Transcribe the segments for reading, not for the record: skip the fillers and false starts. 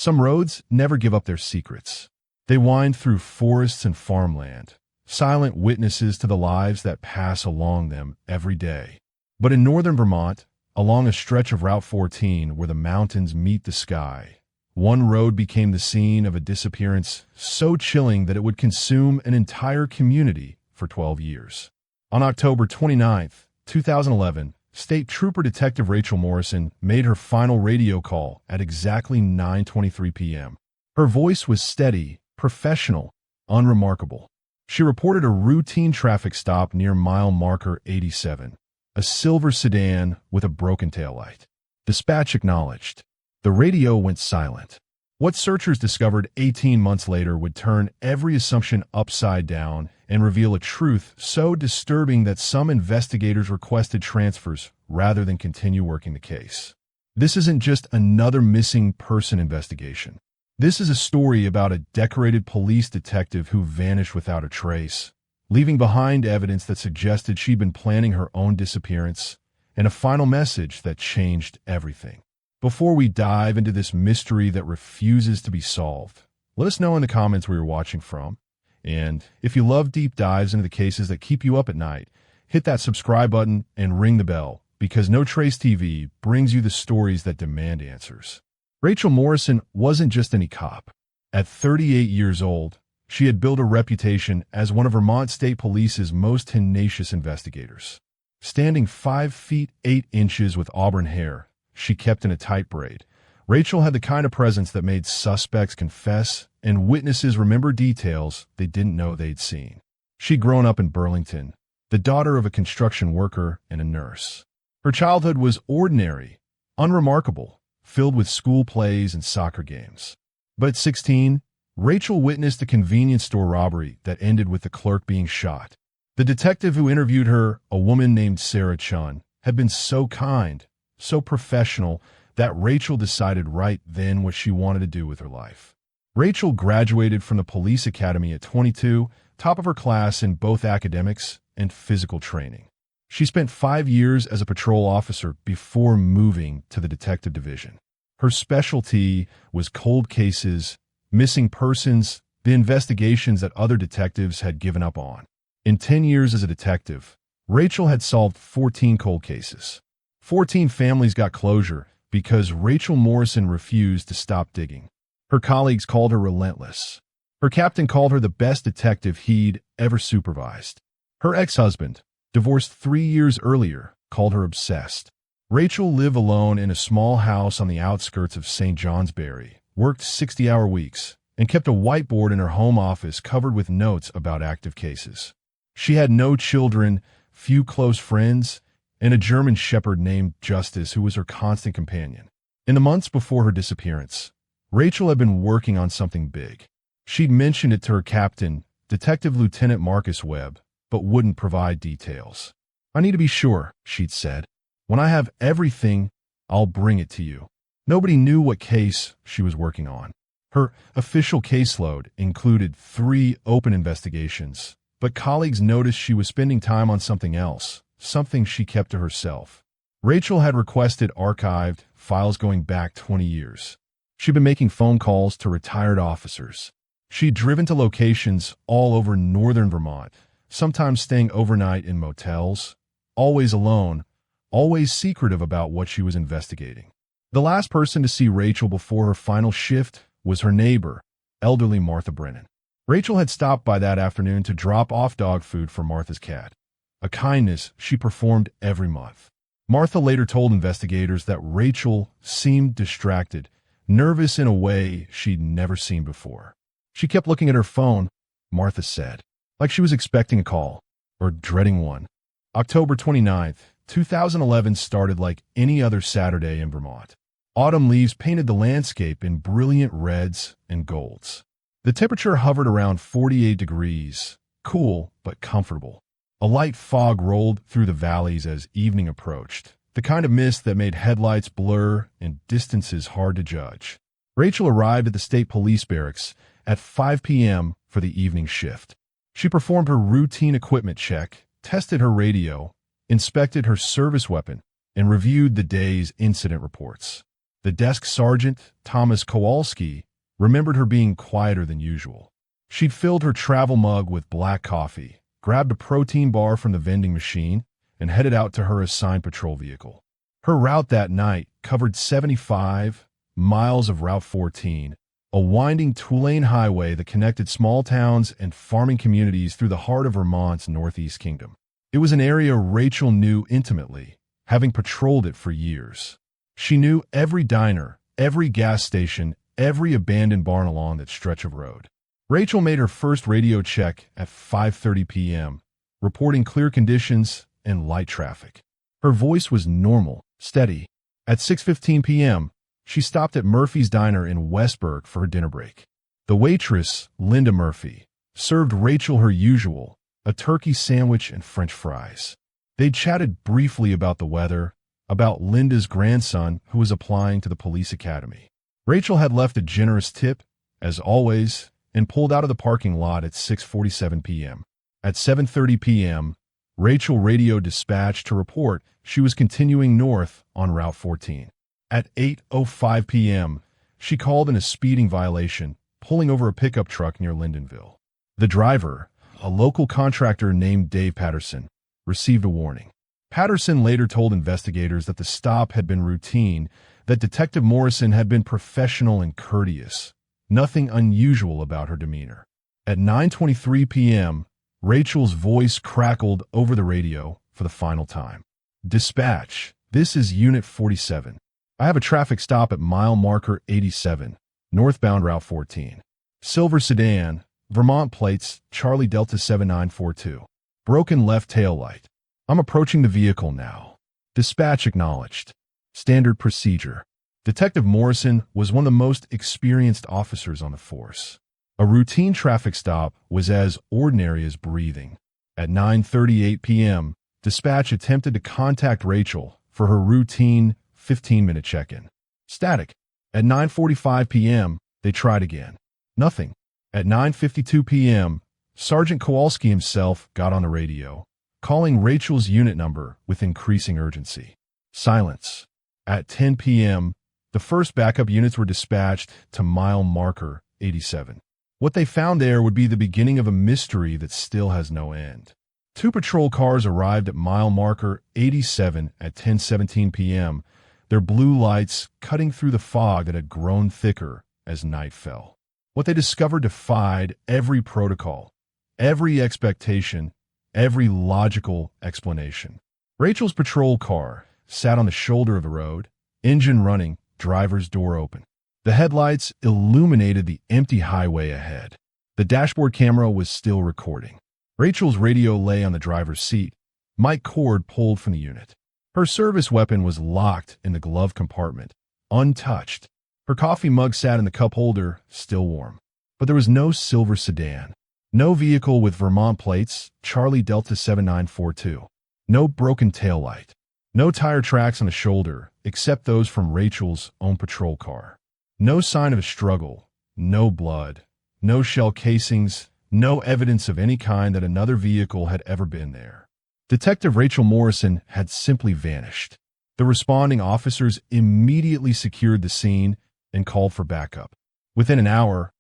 Some roads never give up their secrets. They wind through forests and farmland, silent witnesses to the lives that pass along them every day. But in northern Vermont, along a stretch of Route 14 where the mountains meet the sky, one road became the scene of a disappearance so chilling that it would consume an entire community for 12 years. On October 29, 2011, State Trooper Detective Rachel Morrison made her final radio call at exactly 9:23 p.m. Her voice was steady, professional, unremarkable. She reported a routine traffic stop near mile marker 87, a silver sedan with a broken taillight. Dispatch acknowledged. The radio went silent. What searchers discovered 18 months later would turn every assumption upside down and reveal a truth so disturbing that some investigators requested transfers rather than continue working the case. This isn't just another missing person investigation. This is a story about a decorated police detective who vanished without a trace, leaving behind evidence that suggested she'd been planning her own disappearance, and a final message that changed everything. Before we dive into this mystery that refuses to be solved, let us know in the comments where you're watching from. And if you love deep dives into the cases that keep you up at night, hit that subscribe button and ring the bell, because No Trace TV brings you the stories that demand answers. Rachel Morrison wasn't just any cop. At 38 years old, she had built a reputation as one of Vermont State Police's most tenacious investigators. Standing 5 feet 8 inches with auburn hair, she kept in a tight braid. Rachel had the kind of presence that made suspects confess and witnesses remember details they didn't know they'd seen. She'd grown up in Burlington, the daughter of a construction worker and a nurse. Her childhood was ordinary, unremarkable, filled with school plays and soccer games. But at 16, Rachel witnessed a convenience store robbery that ended with the clerk being shot. The detective who interviewed her, a woman named Sarah Chun, had been so kind, so professional, that Rachel decided right then what she wanted to do with her life. Rachel graduated from the police academy at 22, top of her class in both academics and physical training. She spent 5 years as a patrol officer before moving to the detective division. Her specialty was cold cases, missing persons, the investigations that other detectives had given up on. In 10 years as a detective, Rachel had solved 14 cold cases. 14 families got closure because Rachel Morrison refused to stop digging. Her colleagues called her relentless. Her captain called her the best detective he'd ever supervised. Her ex-husband, divorced 3 years earlier, called her obsessed. Rachel lived alone in a small house on the outskirts of St. Johnsbury, worked 60-hour weeks, and kept a whiteboard in her home office covered with notes about active cases. She had no children, few close friends, and a German shepherd named Justice who was her constant companion. In the months before her disappearance, Rachel had been working on something big. She'd mentioned it to her captain, Detective Lieutenant Marcus Webb, but wouldn't provide details. "I need to be sure," she'd said. "When I have everything, I'll bring it to you." Nobody knew what case she was working on. Her official caseload included 3 open investigations, but colleagues noticed she was spending time on something else, something she kept to herself. Rachel had requested archived files going back 20 years. She'd been making phone calls to retired officers. She'd driven to locations all over northern Vermont, sometimes staying overnight in motels, always alone, always secretive about what she was investigating. The last person to see Rachel before her final shift was her neighbor, elderly Martha Brennan. Rachel had stopped by that afternoon to drop off dog food for Martha's cat, a kindness she performed every month. Martha later told investigators that Rachel seemed distracted, nervous in a way she'd never seen before. She kept looking at her phone, Martha said, like she was expecting a call, or dreading one. October 29th, 2011 started like any other Saturday in Vermont. Autumn leaves painted the landscape in brilliant reds and golds. The temperature hovered around 48 degrees, cool but comfortable. A light fog rolled through the valleys as evening approached, the kind of mist that made headlights blur and distances hard to judge. Rachel arrived at the state police barracks at 5 p.m. for the evening shift. She performed her routine equipment check, tested her radio, inspected her service weapon, and reviewed the day's incident reports. The desk sergeant, Thomas Kowalski, remembered her being quieter than usual. She'd filled her travel mug with black coffee, grabbed a protein bar from the vending machine, and headed out to her assigned patrol vehicle. Her route that night covered 75 miles of Route 14, a winding two-lane highway that connected small towns and farming communities through the heart of Vermont's Northeast Kingdom. It was an area Rachel knew intimately, having patrolled it for years. She knew every diner, every gas station, every abandoned barn along that stretch of road. Rachel made her first radio check at 5:30 p.m., reporting clear conditions and light traffic. Her voice was normal, steady. At 6:15 p.m., she stopped at Murphy's Diner in Westburg for her dinner break. The waitress, Linda Murphy, served Rachel her usual, a turkey sandwich and French fries. They'd chatted briefly about the weather, about Linda's grandson who was applying to the police academy. Rachel had left a generous tip, as always, and pulled out of the parking lot at 6:47 p.m. At 7:30 p.m., Rachel radioed dispatch to report she was continuing north on Route 14. At 8:05 p.m., she called in a speeding violation, pulling over a pickup truck near Lindenville. The driver, a local contractor named Dave Patterson, received a warning. Patterson later told investigators that the stop had been routine, that Detective Morrison had been professional and courteous. Nothing unusual about her demeanor. At 9:23 p.m., Rachel's voice crackled over the radio for the final time. Dispatch, this is Unit 47. I have a traffic stop at mile marker 87, northbound Route 14. Silver sedan, Vermont plates, Charlie Delta 7942. Broken left tail light. I'm approaching the vehicle now. Dispatch acknowledged. Standard procedure. Detective Morrison was one of the most experienced officers on the force. A routine traffic stop was as ordinary as breathing. At 9:38 p.m., dispatch attempted to contact Rachel for her routine 15-minute check-in. Static. At 9:45 p.m., they tried again. Nothing. At 9:52 p.m., Sergeant Kowalski himself got on the radio, calling Rachel's unit number with increasing urgency. Silence. At 10 p.m., the first backup units were dispatched to mile marker 87. What they found there would be the beginning of a mystery that still has no end. 2 patrol cars arrived at mile marker 87 at 10:17 p.m., their blue lights cutting through the fog that had grown thicker as night fell. What they discovered defied every protocol, every expectation, every logical explanation. Rachel's patrol car sat on the shoulder of the road, engine running, driver's door open. The headlights illuminated the empty highway ahead. The dashboard camera was still recording. Rachel's radio lay on the driver's seat, mic cord pulled from the unit. Her service weapon was locked in the glove compartment, untouched. Her coffee mug sat in the cup holder, still warm. But there was no silver sedan. No vehicle with Vermont plates, Charlie Delta 7942. No broken taillight. No tire tracks on the shoulder, except those from Rachel's own patrol car. No sign of a struggle. No blood. No shell casings. No evidence of any kind that another vehicle had ever been there. Detective Rachel Morrison had simply vanished. The responding officers immediately secured the scene and called for backup. Within an hour,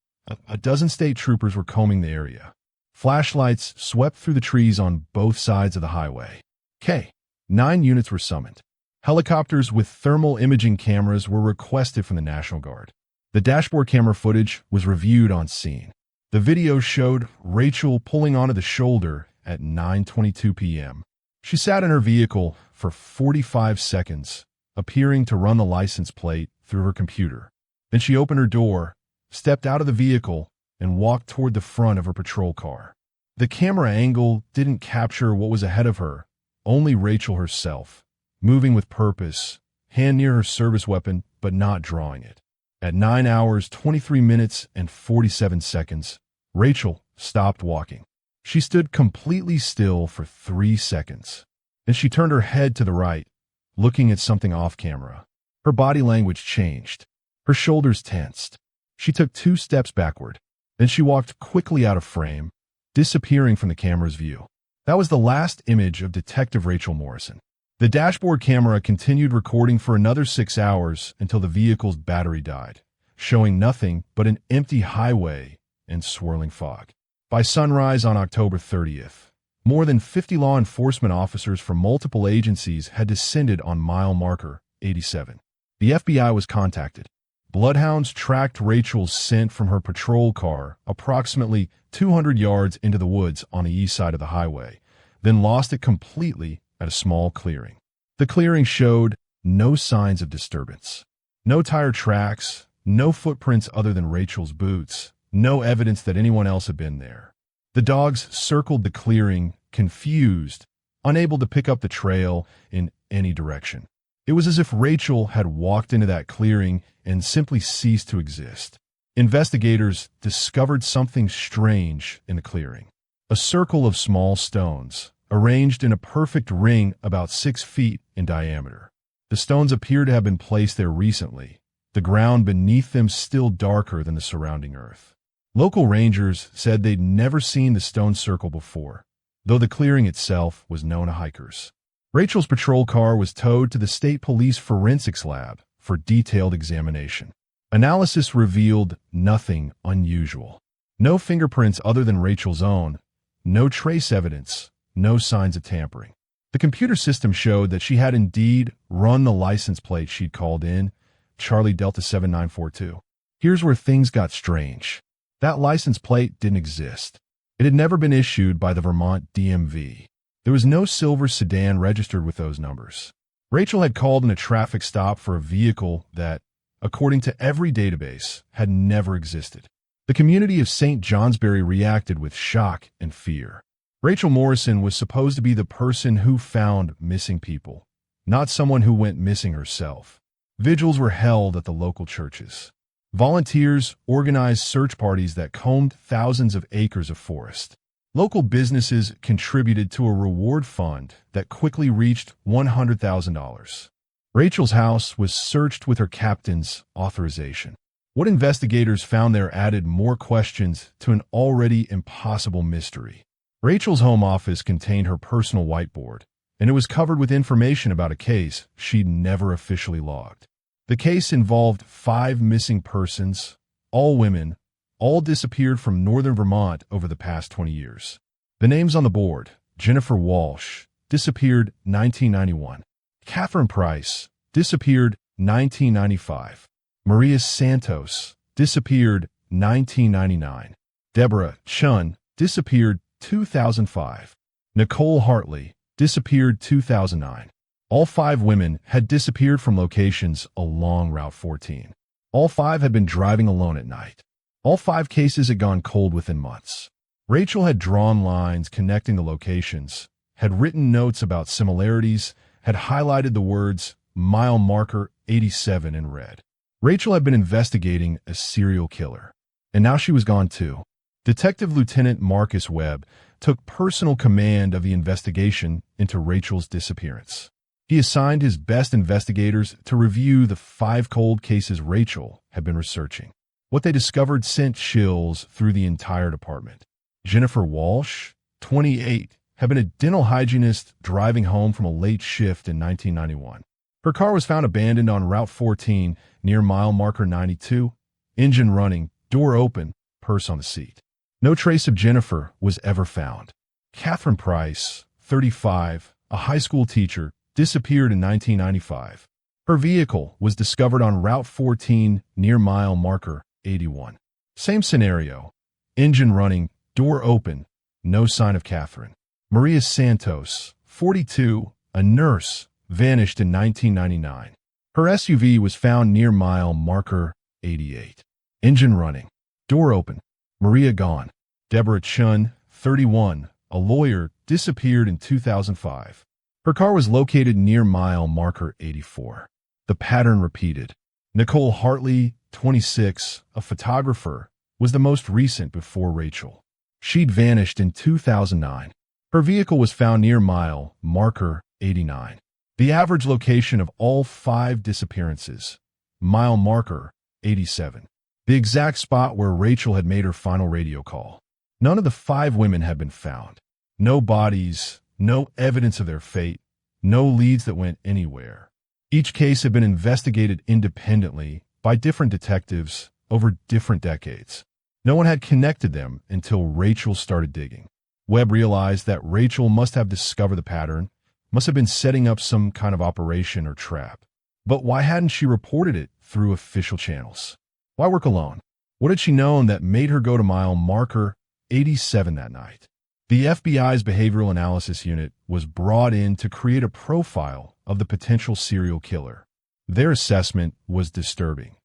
a dozen state troopers were combing the area. Flashlights swept through the trees on both sides of the highway. 9 units were summoned. Helicopters with thermal imaging cameras were requested from the National Guard. The dashboard camera footage was reviewed on scene. The video showed Rachel pulling onto the shoulder at 9:22 p.m. She sat in her vehicle for 45 seconds, appearing to run the license plate through her computer. Then she opened her door, stepped out of the vehicle, and walked toward the front of her patrol car. The camera angle didn't capture what was ahead of her, only Rachel herself, moving with purpose, hand near her service weapon but not drawing it. At 9 hours, 23 minutes, and 47 seconds, Rachel stopped walking. She stood completely still for 3 seconds. Then she turned her head to the right, looking at something off camera. Her body language changed. Her shoulders tensed. She took 2 steps backward. Then she walked quickly out of frame, disappearing from the camera's view. That was the last image of Detective Rachel Morrison. The dashboard camera continued recording for another 6 hours until the vehicle's battery died, showing nothing but an empty highway and swirling fog. By sunrise on October 30th, more than 50 law enforcement officers from multiple agencies had descended on mile marker 87. The FBI was contacted. Bloodhounds tracked Rachel's scent from her patrol car approximately 200 yards into the woods on the east side of the highway, then lost it completely at a small clearing. The clearing showed no signs of disturbance. No tire tracks, no footprints other than Rachel's boots, no evidence that anyone else had been there. The dogs circled the clearing, confused, unable to pick up the trail in any direction. It was as if Rachel had walked into that clearing and simply ceased to exist. Investigators discovered something strange in the clearing. A circle of small stones, arranged in a perfect ring about 6 feet in diameter. The stones appear to have been placed there recently, the ground beneath them still darker than the surrounding earth. Local rangers said they'd never seen the stone circle before, though the clearing itself was known to hikers. Rachel's patrol car was towed to the state police forensics lab for detailed examination. Analysis revealed nothing unusual. No fingerprints other than Rachel's own, no trace evidence, no signs of tampering. The computer system showed that she had indeed run the license plate she'd called in, Charlie Delta 7942. Here's where things got strange. That license plate didn't exist. It had never been issued by the Vermont DMV. There was no silver sedan registered with those numbers. Rachel had called in a traffic stop for a vehicle that, according to every database, had never existed. The community of St. Johnsbury reacted with shock and fear. Rachel Morrison was supposed to be the person who found missing people, not someone who went missing herself. Vigils were held at the local churches. Volunteers organized search parties that combed thousands of acres of forest. Local businesses contributed to a reward fund that quickly reached $100,000. Rachel's house was searched with her captain's authorization. What investigators found there added more questions to an already impossible mystery. Rachel's home office contained her personal whiteboard, and it was covered with information about a case she'd never officially logged. The case involved 5 missing persons, all women, all disappeared from northern Vermont over the past 20 years. The names on the board: Jennifer Walsh, disappeared 1991. Catherine Price, disappeared 1995. Maria Santos, disappeared 1999. Deborah Chun, disappeared 2005. Nicole Hartley, disappeared 2009. All 5 women had disappeared from locations along Route 14. All 5 had been driving alone at night. All 5 cases had gone cold within months. Rachel had drawn lines connecting the locations, had written notes about similarities, had highlighted the words mile marker 87 in red. Rachel had been investigating a serial killer, and now she was gone too. Detective Lieutenant Marcus Webb took personal command of the investigation into Rachel's disappearance. He assigned his best investigators to review the 5 cold cases Rachel had been researching. What they discovered sent chills through the entire department. Jennifer Walsh, 28, had been a dental hygienist driving home from a late shift in 1991. Her car was found abandoned on Route 14 near mile marker 92, engine running, door open, purse on the seat. No trace of Jennifer was ever found. Catherine Price, 35, a high school teacher, disappeared in 1995. Her vehicle was discovered on Route 14 near mile marker 81. Same scenario. Engine running, door open, no sign of Catherine. Maria Santos, 42, a nurse, vanished in 1999. Her SUV was found near mile marker 88. Engine running, door open, Maria gone. Deborah Chun, 31, a lawyer, disappeared in 2005. Her car was located near mile marker 84. The pattern repeated. Nicole Hartley, 26, a photographer, was the most recent before Rachel. She'd vanished in 2009. Her vehicle was found near mile marker 89. The average location of all 5 disappearances, mile marker 87. The exact spot where Rachel had made her final radio call. None of the 5 women had been found. No bodies, no evidence of their fate, No leads that went anywhere. Each case had been investigated independently by different detectives over different decades. No one had connected them until Rachel started digging. Webb realized that Rachel must have discovered the pattern, must have been setting up some kind of operation or trap. But why hadn't she reported it through official channels? Why work alone? What had she known that made her go to mile marker 87 that night? The FBI's Behavioral Analysis Unit was brought in to create a profile of the potential serial killer. Their assessment was disturbing.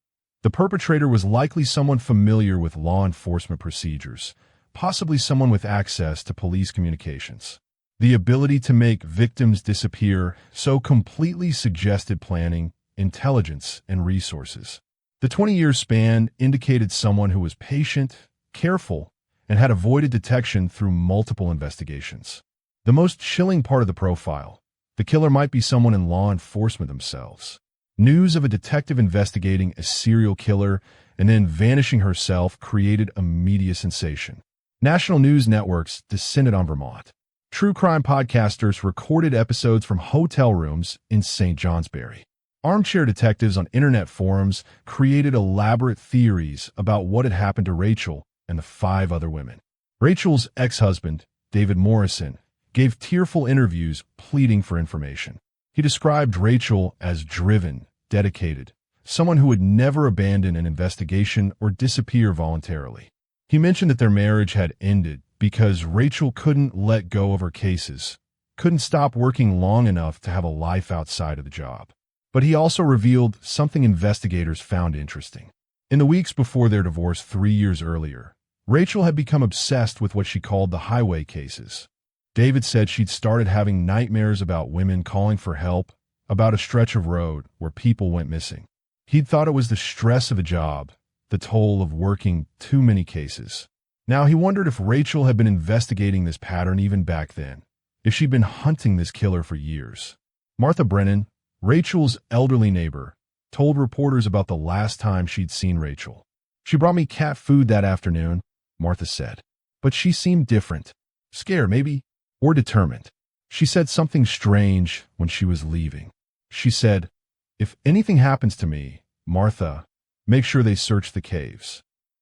The perpetrator was likely someone familiar with law enforcement procedures, possibly someone with access to police communications. The ability to make victims disappear so completely suggested planning, intelligence, and resources. The 20-year span indicated someone who was patient, careful, and had avoided detection through multiple investigations. The most chilling part of the profile: the killer might be someone in law enforcement themselves. News of a detective investigating a serial killer and then vanishing herself created a media sensation. National news networks descended on Vermont. True crime podcasters recorded episodes from hotel rooms in St. Johnsbury. Armchair detectives on internet forums created elaborate theories about what had happened to Rachel and the 5 other women. Rachel's ex-husband, David Morrison, gave tearful interviews pleading for information. He described Rachel as driven, dedicated, someone who would never abandon an investigation or disappear voluntarily. He mentioned that their marriage had ended because Rachel couldn't let go of her cases, couldn't stop working long enough to have a life outside of the job. But he also revealed something investigators found interesting. In the weeks before their divorce 3 years earlier, Rachel had become obsessed with what she called the highway cases. David said she'd started having nightmares about women calling for help, about a stretch of road where people went missing. He'd thought it was the stress of the job, the toll of working too many cases. Now he wondered if Rachel had been investigating this pattern even back then, if she'd been hunting this killer for years. Martha Brennan, Rachel's elderly neighbor, told reporters about the last time she'd seen Rachel. "She brought me cat food that afternoon," Martha said. "But she seemed different. Scared, maybe, or determined. She said something strange when she was leaving. She said, 'If anything happens to me, Martha, make sure they search the caves.'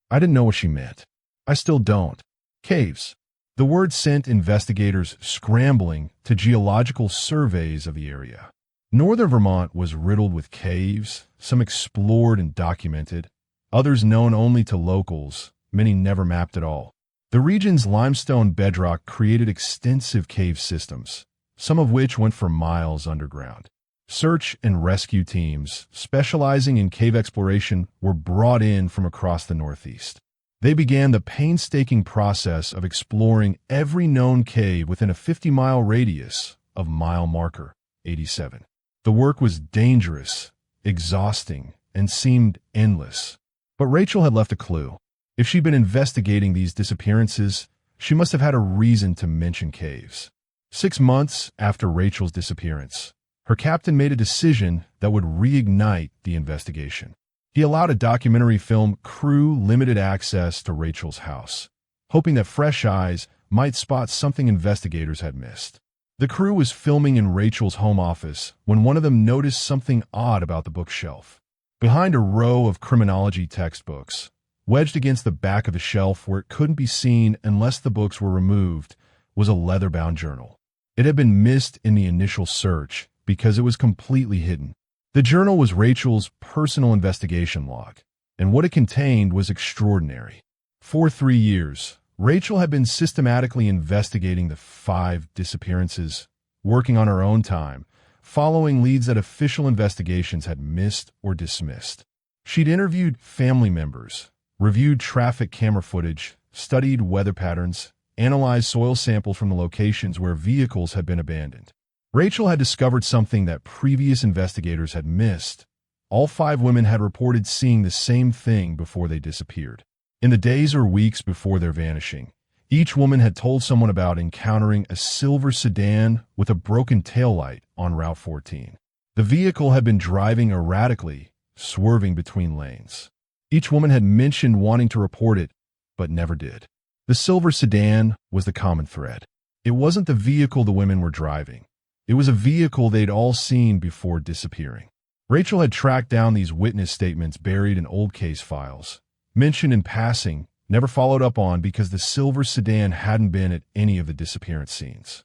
I didn't know what she meant. I still don't. Caves." The word sent investigators scrambling to geological surveys of the area. Northern Vermont was riddled with caves, some explored and documented, others known only to locals, many never mapped at all. The region's limestone bedrock created extensive cave systems, some of which went for miles underground. Search and rescue teams specializing in cave exploration were brought in from across the Northeast. They began the painstaking process of exploring every known cave within a 50-mile radius of mile marker 87. The work was dangerous, exhausting, and seemed endless. But Rachel had left a clue. If she'd been investigating these disappearances, she must have had a reason to mention caves. 6 months after Rachel's disappearance, her captain made a decision that would reignite the investigation. He allowed a documentary film crew limited access to Rachel's house, hoping that fresh eyes might spot something investigators had missed. The crew was filming in Rachel's home office when one of them noticed something odd about the bookshelf. Behind a row of criminology textbooks, wedged against the back of the shelf where it couldn't be seen unless the books were removed, was a leather-bound journal. It had been missed in the initial search because it was completely hidden. The journal was Rachel's personal investigation log, and what it contained was extraordinary. For 3 years, Rachel had been systematically investigating the 5 disappearances, working on her own time, following leads that official investigations had missed or dismissed. She'd interviewed family members, reviewed traffic camera footage, studied weather patterns, analyzed soil samples from the locations where vehicles had been abandoned. Rachel had discovered something that previous investigators had missed. All 5 women had reported seeing the same thing before they disappeared. In the days or weeks before their vanishing, each woman had told someone about encountering a silver sedan with a broken taillight on Route 14. The vehicle had been driving erratically, swerving between lanes. Each woman had mentioned wanting to report it, but never did. The silver sedan was the common thread. It wasn't the vehicle the women were driving. It was a vehicle they'd all seen before disappearing. Rachel had tracked down these witness statements buried in old case files, mentioned in passing, never followed up on because the silver sedan hadn't been at any of the disappearance scenes.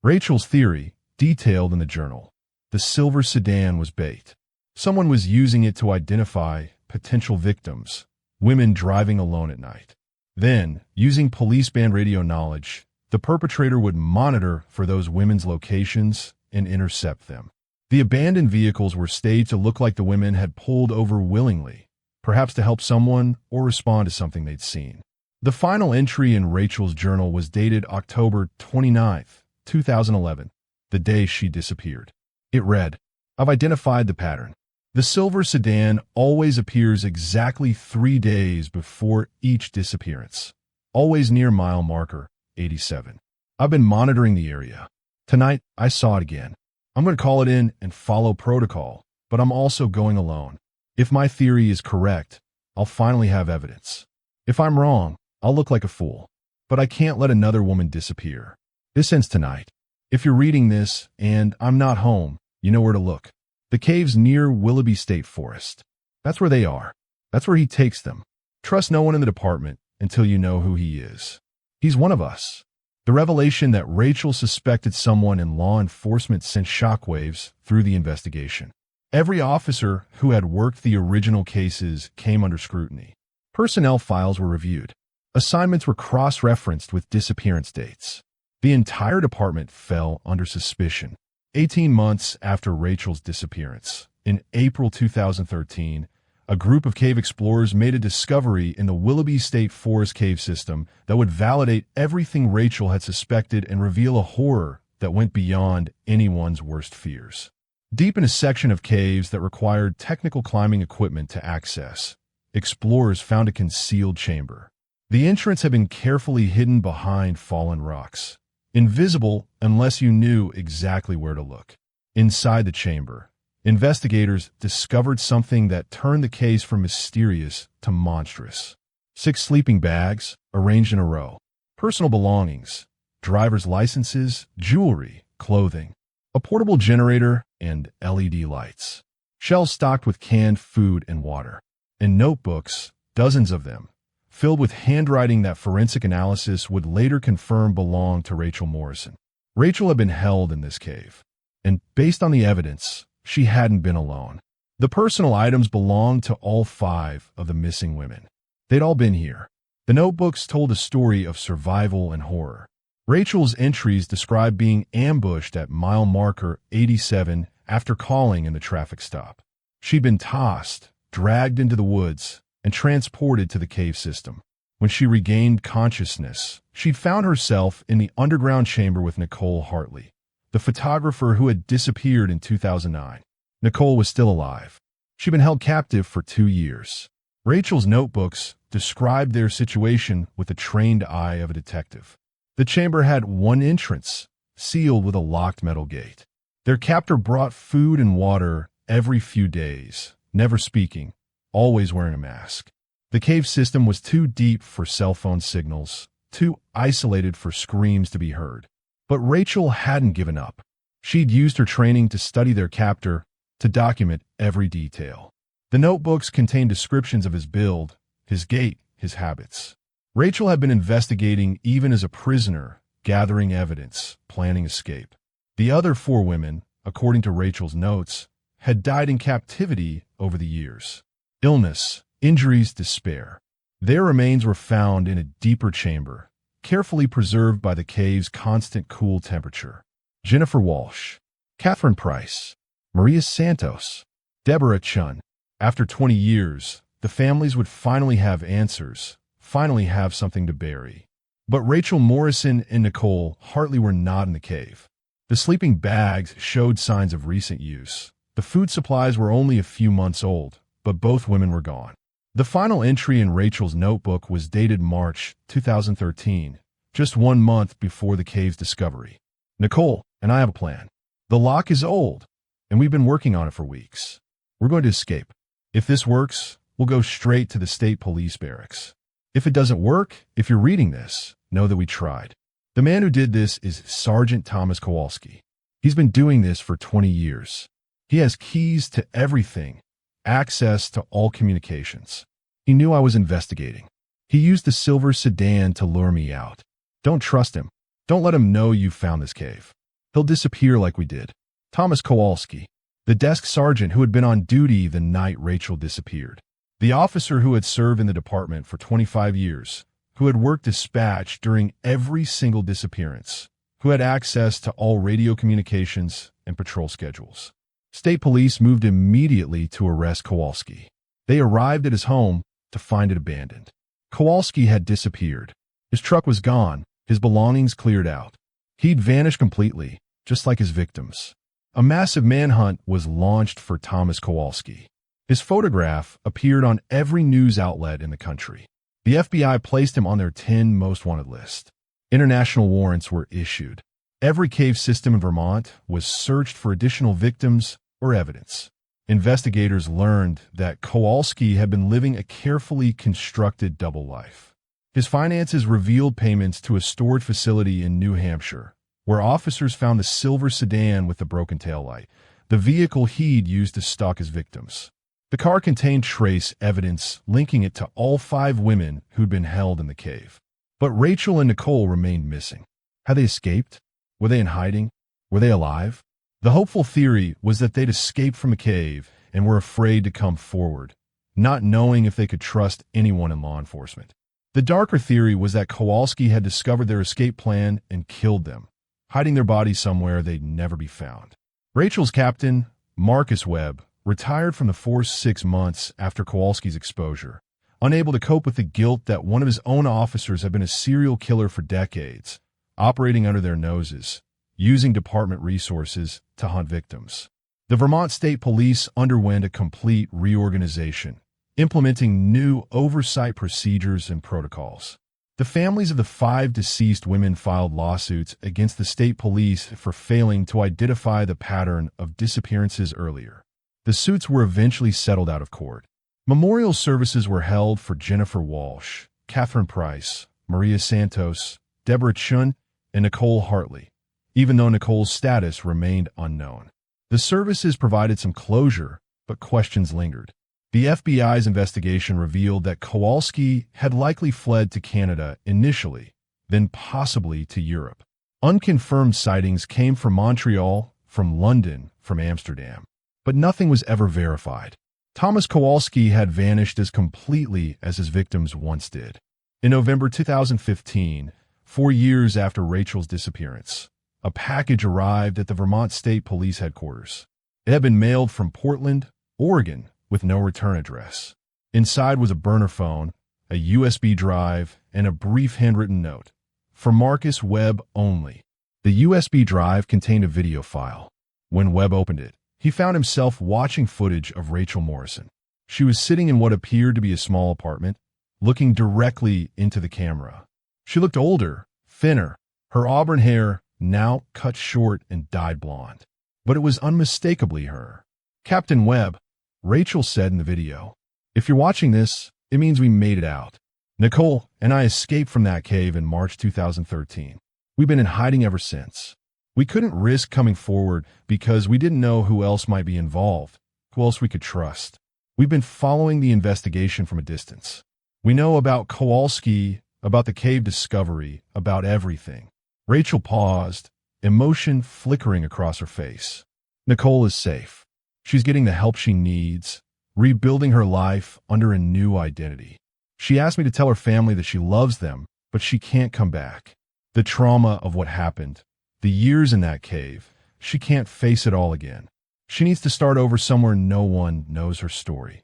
Rachel's theory, detailed in the journal: the silver sedan was bait. Someone was using it to identify potential victims, women driving alone at night. Then, using police band radio knowledge, the perpetrator would monitor for those women's locations and intercept them. The abandoned vehicles were staged to look like the women had pulled over willingly, perhaps to help someone or respond to something they'd seen. The final entry in Rachel's journal was dated October 29th, 2011, the day she disappeared. It read, "I've identified the pattern. The silver sedan always appears exactly 3 days before each disappearance, always near mile marker 87. I've been monitoring the area. Tonight, I saw it again. I'm going to call it in and follow protocol, but I'm also going alone. If my theory is correct, I'll finally have evidence. If I'm wrong, I'll look like a fool. But I can't let another woman disappear. This ends tonight. If you're reading this and I'm not home, you know where to look. The caves near Willoughby State Forest. That's where they are. That's where he takes them. Trust no one in the department until you know who he is. He's one of us." The revelation that Rachel suspected someone in law enforcement sent shockwaves through the investigation. Every officer who had worked the original cases came under scrutiny. Personnel files were reviewed. Assignments were cross-referenced with disappearance dates. The entire department fell under suspicion. 18 months after Rachel's disappearance, in April 2013, a group of cave explorers made a discovery in the Willoughby State Forest cave system that would validate everything Rachel had suspected and reveal a horror that went beyond anyone's worst fears. Deep in a section of caves that required technical climbing equipment to access, explorers found a concealed chamber. The entrance had been carefully hidden behind fallen rocks, invisible unless you knew exactly where to look. Inside the chamber, investigators discovered something that turned the case from mysterious to monstrous. 6 sleeping bags arranged in a row, personal belongings, driver's licenses, jewelry, clothing, a portable generator, and LED lights. Shelves stocked with canned food and water, and notebooks, dozens of them, filled with handwriting that forensic analysis would later confirm belonged to Rachel Morrison. Rachel had been held in this cave, and based on the evidence, she hadn't been alone. The personal items belonged to all 5 of the missing women. They'd all been here. The notebooks told a story of survival and horror. Rachel's entries described being ambushed at mile marker 87 after calling in the traffic stop. She'd been tossed, dragged into the woods, and transported to the cave system. When she regained consciousness, she'd found herself in the underground chamber with Nicole Hartley, the photographer who had disappeared in 2009. Nicole was still alive. She'd been held captive for 2 years. Rachel's notebooks described their situation with the trained eye of a detective. The chamber had one entrance, sealed with a locked metal gate. Their captor brought food and water every few days, never speaking, always wearing a mask. The cave system was too deep for cell phone signals, too isolated for screams to be heard. But Rachel hadn't given up. She'd used her training to study their captor, to document every detail. The notebooks contained descriptions of his build, his gait, his habits. Rachel had been investigating even as a prisoner, gathering evidence, planning escape. The other 4 women, according to Rachel's notes, had died in captivity over the years. Illness, injuries, despair. Their remains were found in a deeper chamber, carefully preserved by the cave's constant cool temperature. Jennifer Walsh, Catherine Price, Maria Santos, Deborah Chun. After 20 years, the families would finally have answers, finally have something to bury. But Rachel Morrison and Nicole Hartley were not in the cave. The sleeping bags showed signs of recent use. The food supplies were only a few months old, but both women were gone. The final entry in Rachel's notebook was dated March 2013, just 1 month before the cave's discovery. "Nicole and I have a plan. The lock is old, and we've been working on it for weeks. We're going to escape. If this works, we'll go straight to the state police barracks. If it doesn't work, if you're reading this, know that we tried. The man who did this is Sergeant Thomas Kowalski. He's been doing this for 20 years. He has keys to everything, access to all communications. He knew I was investigating. He used the silver sedan to lure me out. Don't trust him. Don't let him know you found this cave. He'll disappear like we did. Thomas Kowalski, the desk sergeant who had been on duty the night Rachel disappeared. The officer who had served in the department for 25 years, who had worked dispatch during every single disappearance, who had access to all radio communications and patrol schedules. State police moved immediately to arrest Kowalski. They arrived at his home to find it abandoned. Kowalski had disappeared. His truck was gone, his belongings cleared out. He'd vanished completely, just like his victims. A massive manhunt was launched for Thomas Kowalski. His photograph appeared on every news outlet in the country. The FBI placed him on their 10 most wanted list. International warrants were issued. Every cave system in Vermont was searched for additional victims or evidence. Investigators learned that Kowalski had been living a carefully constructed double life. His finances revealed payments to a storage facility in New Hampshire, where officers found the silver sedan with the broken taillight, the vehicle he'd used to stalk his victims. The car contained trace evidence linking it to all 5 women who'd been held in the cave. But Rachel and Nicole remained missing. Had they escaped? Were they in hiding? Were they alive? The hopeful theory was that they'd escaped from a cave and were afraid to come forward, not knowing if they could trust anyone in law enforcement. The darker theory was that Kowalski had discovered their escape plan and killed them, hiding their bodies somewhere they'd never be found. Rachel's captain, Marcus Webb, retired from the force 6 months after Kowalski's exposure, unable to cope with the guilt that one of his own officers had been a serial killer for decades, operating under their noses, using department resources to hunt victims. The Vermont State Police underwent a complete reorganization, implementing new oversight procedures and protocols. The families of the 5 deceased women filed lawsuits against the state police for failing to identify the pattern of disappearances earlier. The suits were eventually settled out of court. Memorial services were held for Jennifer Walsh, Catherine Price, Maria Santos, Deborah Chun, and Nicole Hartley, even though Nicole's status remained unknown. The services provided some closure, but questions lingered. The FBI's investigation revealed that Kowalski had likely fled to Canada initially, then possibly to Europe. Unconfirmed sightings came from Montreal, from London, from Amsterdam, but nothing was ever verified. Thomas Kowalski had vanished as completely as his victims once did. In November 2015, 4 years after Rachel's disappearance, a package arrived at the Vermont State Police headquarters. It had been mailed from Portland, Oregon, with no return address. Inside was a burner phone, a USB drive, and a brief handwritten note. For Marcus Webb only. The USB drive contained a video file. When Webb opened it, he found himself watching footage of Rachel Morrison. She was sitting in what appeared to be a small apartment, looking directly into the camera. She looked older, thinner, her auburn hair now cut short and dyed blonde. But it was unmistakably her. "Captain Webb," Rachel said in the video, "if you're watching this, it means we made it out. Nicole and I escaped from that cave in March 2013. We've been in hiding ever since. We couldn't risk coming forward because we didn't know who else might be involved, who else we could trust. We've been following the investigation from a distance. We know about Kowalski, about the cave discovery, about everything." Rachel paused, emotion flickering across her face. Nicole is safe. She's getting the help she needs, rebuilding her life under a new identity. She asked me to tell her family that she loves them, but she can't come back. The trauma of what happened, the years in that cave, she can't face it all again. She needs to start over somewhere no one knows her story.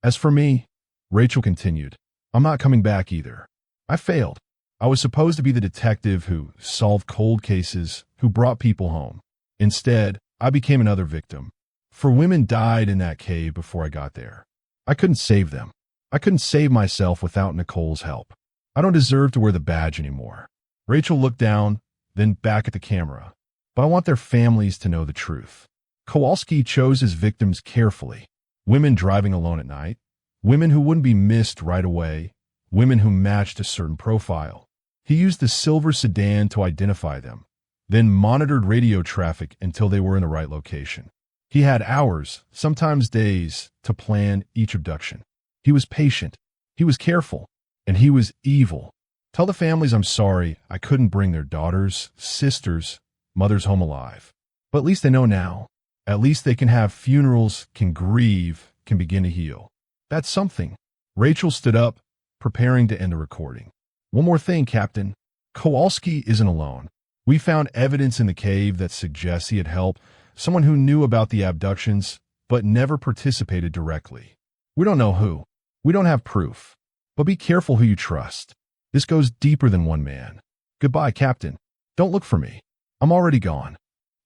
As for me, Rachel continued, I'm not coming back either. I failed. I was supposed to be the detective who solved cold cases, who brought people home. Instead, I became another victim. 4 women died in that cave before I got there. I couldn't save them. I couldn't save myself without Nicole's help. I don't deserve to wear the badge anymore. Rachel looked down, then back at the camera. But I want their families to know the truth. Kowalski chose his victims carefully. Women driving alone at night, women who wouldn't be missed right away, women who matched a certain profile. He used the silver sedan to identify them, then monitored radio traffic until they were in the right location. He had hours, sometimes days, to plan each abduction. He was patient, he was careful, and he was evil. Tell the families I'm sorry I couldn't bring their daughters, sisters, mothers home alive. But at least they know now. At least they can have funerals, can grieve, can begin to heal. That's something. Rachel stood up, preparing to end the recording. One more thing, Captain. Kowalski isn't alone. We found evidence in the cave that suggests he had helped someone who knew about the abductions, but never participated directly. We don't know who. We don't have proof. But be careful who you trust. This goes deeper than one man. Goodbye, Captain. Don't look for me. I'm already gone.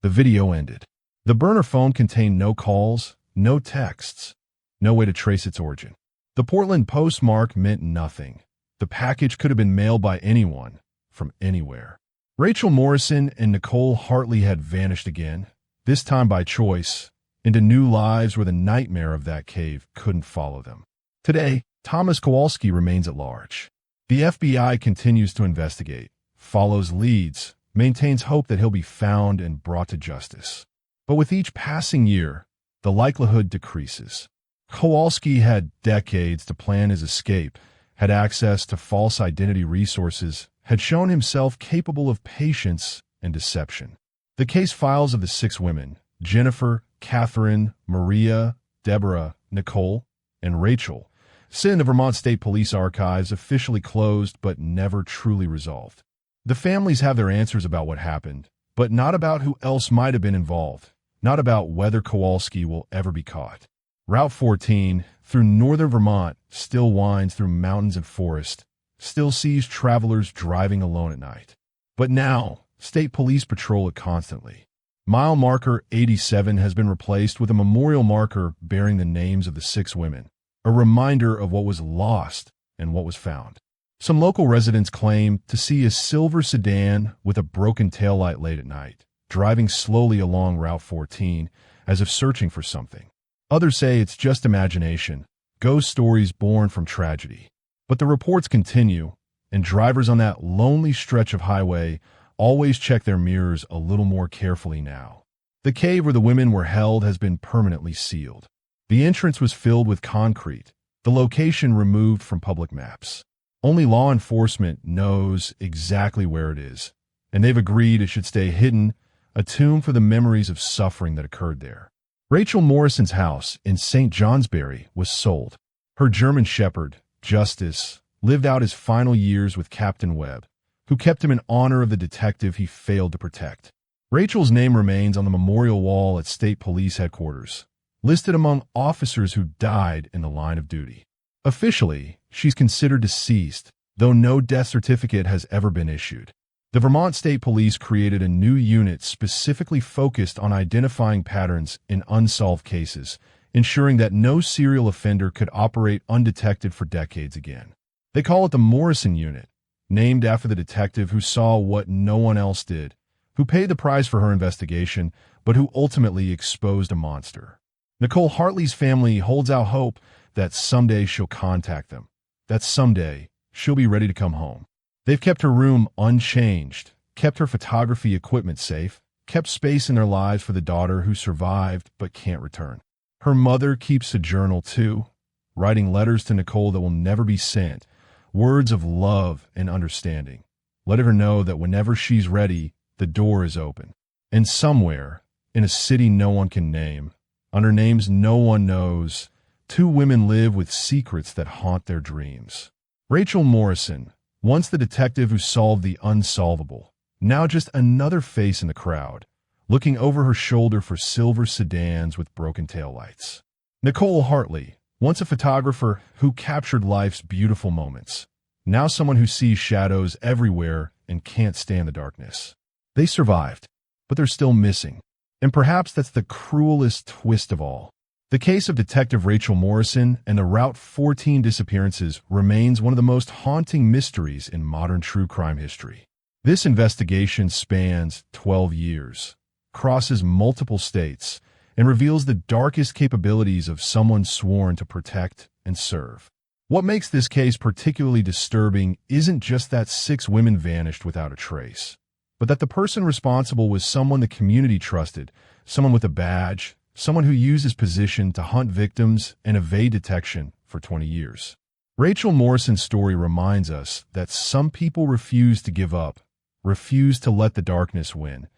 The video ended. The burner phone contained no calls, no texts, no way to trace its origin. The Portland postmark meant nothing. The package could have been mailed by anyone, from anywhere. Rachel Morrison and Nicole Hartley had vanished again, this time by choice, into new lives where the nightmare of that cave couldn't follow them. Today, Thomas Kowalski remains at large. The FBI continues to investigate, follows leads, maintains hope that he'll be found and brought to justice. But with each passing year, the likelihood decreases. Kowalski had decades to plan his escape, had access to false identity resources, had shown himself capable of patience and deception. The case files of the 6 women, Jennifer, Catherine, Maria, Deborah, Nicole, and Rachel, sit in the Vermont State Police Archives, officially closed but never truly resolved. The families have their answers about what happened, but not about who else might have been involved, not about whether Kowalski will ever be caught. Route 14, through northern Vermont, still winds through mountains and forest, still sees travelers driving alone at night. But now, state police patrol it constantly. Mile marker 87 has been replaced with a memorial marker bearing the names of the 6 women, a reminder of what was lost and what was found. Some local residents claim to see a silver sedan with a broken taillight late at night, driving slowly along Route 14 as if searching for something. Others say it's just imagination, ghost stories born from tragedy. But the reports continue, and drivers on that lonely stretch of highway always check their mirrors a little more carefully now. The cave where the women were held has been permanently sealed. The entrance was filled with concrete, the location removed from public maps. Only law enforcement knows exactly where it is, and they've agreed it should stay hidden, a tomb for the memories of suffering that occurred there. Rachel Morrison's house in St. Johnsbury was sold. Her German shepherd, Justice, lived out his final years with Captain Webb, who kept him in honor of the detective he failed to protect. Rachel's name remains on the memorial wall at State Police Headquarters, listed among officers who died in the line of duty. Officially, she's considered deceased, though no death certificate has ever been issued. The Vermont State Police created a new unit specifically focused on identifying patterns in unsolved cases, ensuring that no serial offender could operate undetected for decades again. They call it the Morrison Unit, named after the detective who saw what no one else did, who paid the price for her investigation, but who ultimately exposed a monster. Nicole Hartley's family holds out hope that someday she'll contact them, that someday she'll be ready to come home. They've kept her room unchanged, kept her photography equipment safe, kept space in their lives for the daughter who survived but can't return. Her mother keeps a journal too, writing letters to Nicole that will never be sent, words of love and understanding, letting her know that whenever she's ready, the door is open. And somewhere, in a city no one can name, under names no one knows, 2 women live with secrets that haunt their dreams. Rachel Morrison, once the detective who solved the unsolvable, now just another face in the crowd, looking over her shoulder for silver sedans with broken taillights. Nicole Hartley, once a photographer who captured life's beautiful moments, now someone who sees shadows everywhere and can't stand the darkness. They survived, but they're still missing. And perhaps that's the cruelest twist of all. The case of Detective Rachel Morrison and the Route 14 disappearances remains one of the most haunting mysteries in modern true crime history. This investigation spans 12 years, crosses multiple states, and reveals the darkest capabilities of someone sworn to protect and serve. What makes this case particularly disturbing isn't just that 6 women vanished without a trace, but that the person responsible was someone the community trusted, someone with a badge, someone who used his position to hunt victims and evade detection for 20 years. Rachel Morrison's story reminds us that some people refuse to give up, refuse to let the darkness win,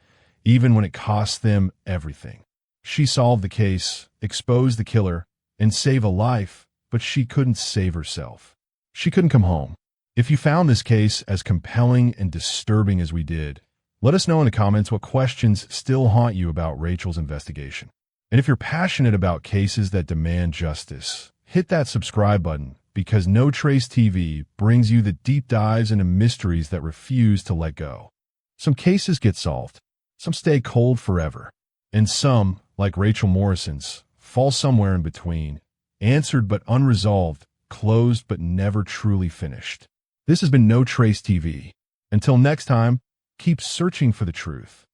even when it costs them everything. She solved the case, exposed the killer, and saved a life, but she couldn't save herself. She couldn't come home. If you found this case as compelling and disturbing as we did, let us know in the comments what questions still haunt you about Rachel's investigation. And if you're passionate about cases that demand justice, hit that subscribe button, because No Trace TV brings you the deep dives into mysteries that refuse to let go. Some cases get solved, some stay cold forever, and some, like Rachel Morrison's, fall somewhere in between, answered but unresolved, closed but never truly finished. This has been No Trace TV. Until next time, keep searching for the truth.